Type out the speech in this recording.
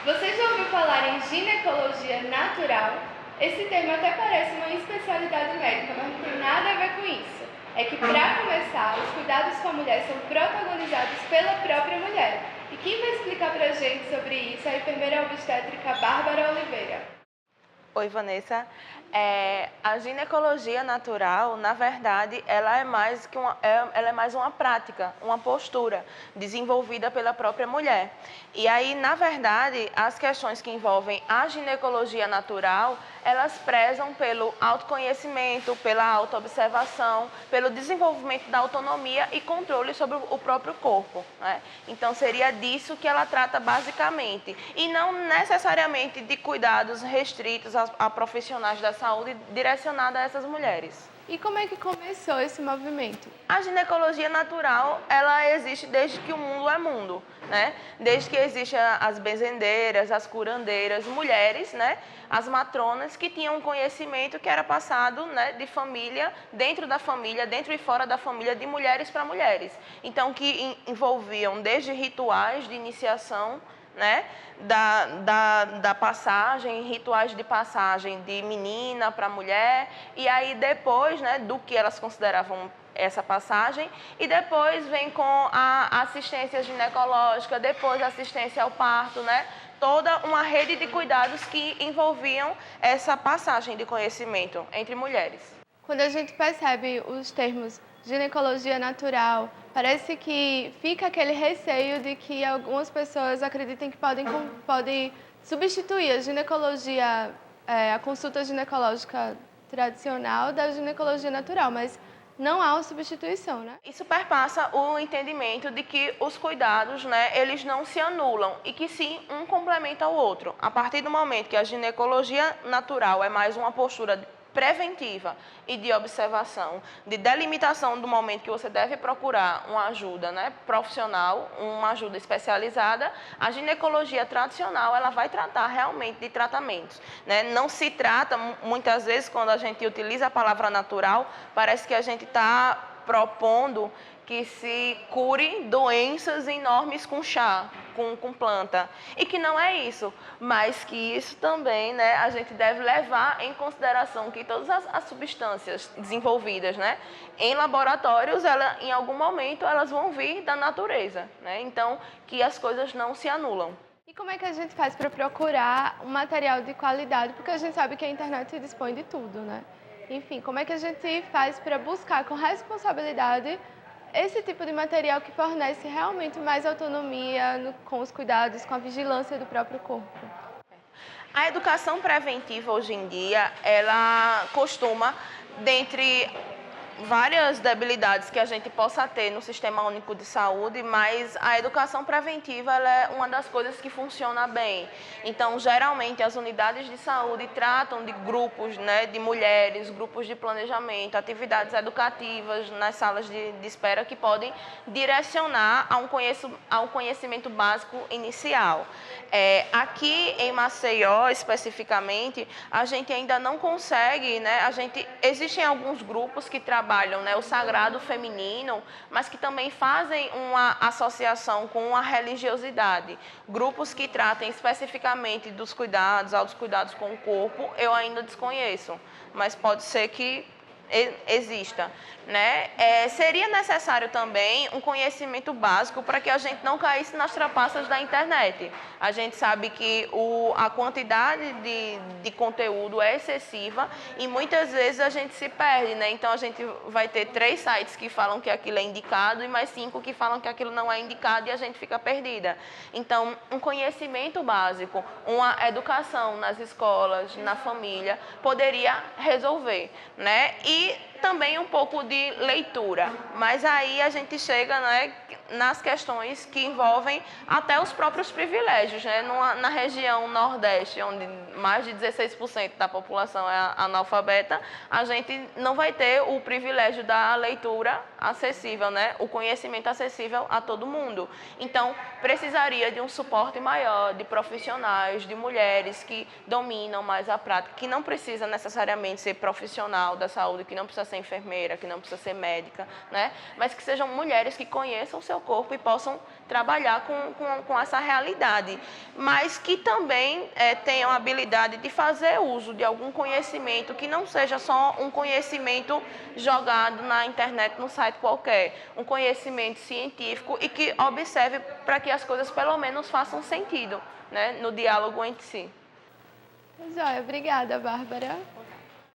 Você já ouviu falar em ginecologia natural? Esse termo até parece uma especialidade médica, mas não tem nada a ver com isso. É que, para começar, os cuidados com a mulher são protagonizados pela própria mulher. E quem vai explicar pra gente sobre isso é a enfermeira obstétrica Bárbara Oliveira. Oi, Vanessa. A ginecologia natural, na verdade, ela é mais uma prática, uma postura desenvolvida pela própria mulher. E aí, na verdade, as questões que envolvem a ginecologia natural, elas prezam pelo autoconhecimento, pela autoobservação, pelo desenvolvimento da autonomia e controle sobre o próprio corpo, né? Então, seria disso que ela trata basicamente. E não necessariamente de cuidados restritos a profissionais da saúde direcionada a essas mulheres. E como é que começou esse movimento? A ginecologia natural, ela existe desde que o mundo é mundo, né? Desde que existem as benzendeiras, as curandeiras, mulheres, né? As matronas que tinham um conhecimento que era passado, né, de família, dentro e fora da família, de mulheres para mulheres. Então, que envolviam desde rituais de iniciação, né, da passagem, rituais de passagem de menina para mulher, e aí depois, né, do que elas consideravam essa passagem, e depois vem com a assistência ginecológica, depois a assistência ao parto, né, toda uma rede de cuidados que envolviam essa passagem de conhecimento entre mulheres. Quando a gente percebe os termos ginecologia natural, parece que fica aquele receio de que algumas pessoas acreditem que podem substituir a ginecologia, a consulta ginecológica tradicional da ginecologia natural, mas não há uma substituição, né? Isso perpassa o entendimento de que os cuidados, né, eles não se anulam e que sim, um complementa o outro. A partir do momento que a ginecologia natural é mais uma postura preventiva e de observação, de delimitação do momento que você deve procurar uma ajuda, né, profissional, uma ajuda especializada, a ginecologia tradicional ela vai tratar realmente de tratamentos, né? Não se trata, muitas vezes, quando a gente utiliza a palavra natural, parece que a gente está propondo que se cure doenças enormes com chá, com planta. E que não é isso, mas que isso também, né, a gente deve levar em consideração que todas as substâncias desenvolvidas, né, em laboratórios, em algum momento, elas vão vir da natureza, né? Então, que as coisas não se anulam. E como é que a gente faz para procurar um material de qualidade? Porque a gente sabe que a internet dispõe de tudo, né? Enfim, como é que a gente faz para buscar com responsabilidade esse tipo de material que fornece realmente mais autonomia com os cuidados, com a vigilância do próprio corpo? A educação preventiva hoje em dia, ela costuma, dentre várias debilidades que a gente possa ter no Sistema Único de Saúde, mas a educação preventiva ela é uma das coisas que funciona bem. Então, geralmente, as unidades de saúde tratam de grupos, né, de mulheres, grupos de planejamento, atividades educativas nas salas de espera que podem direcionar a um conhecimento básico inicial. Aqui em Maceió, especificamente, a gente ainda não consegue, né, existem alguns grupos que trabalham, né, o sagrado feminino, mas que também fazem uma associação com a religiosidade. Grupos que tratem especificamente dos cuidados, aos cuidados com o corpo, eu ainda desconheço, mas pode ser que exista, né? Seria necessário também um conhecimento básico para que a gente não caísse nas trapaças da internet. A gente sabe que a quantidade de conteúdo é excessiva e muitas vezes a gente se perde, né? Então a gente vai ter 3 sites que falam que aquilo é indicado e mais 5 que falam que aquilo não é indicado e a gente fica perdida. Então, um conhecimento básico, uma educação nas escolas, na família, poderia resolver, né? E também um pouco de leitura, mas aí a gente chega, né, nas questões que envolvem até os próprios privilégios, né? Na região Nordeste, onde mais de 16% da população é analfabeta, a gente não vai ter o privilégio da leitura acessível, né? O conhecimento acessível a todo mundo. Então, precisaria de um suporte maior de profissionais, de mulheres que dominam mais a prática, que não precisa necessariamente ser profissional da saúde, que não precisa ser ser enfermeira, que não precisa ser médica, né? Mas que sejam mulheres que conheçam o seu corpo e possam trabalhar com essa realidade, mas que também tenham a habilidade de fazer uso de algum conhecimento que não seja só um conhecimento jogado na internet, num site qualquer, um conhecimento científico e que observe para que as coisas pelo menos façam sentido, né, no diálogo entre si. Joia, obrigada, Bárbara.